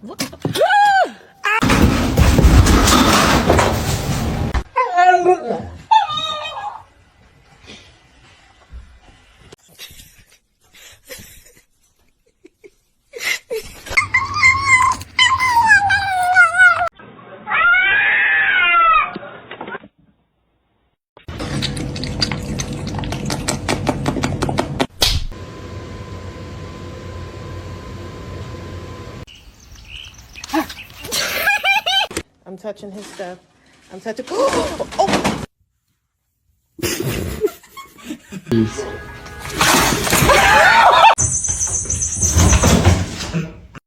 What the? I'm touching his stuff. I'm touching. Oh!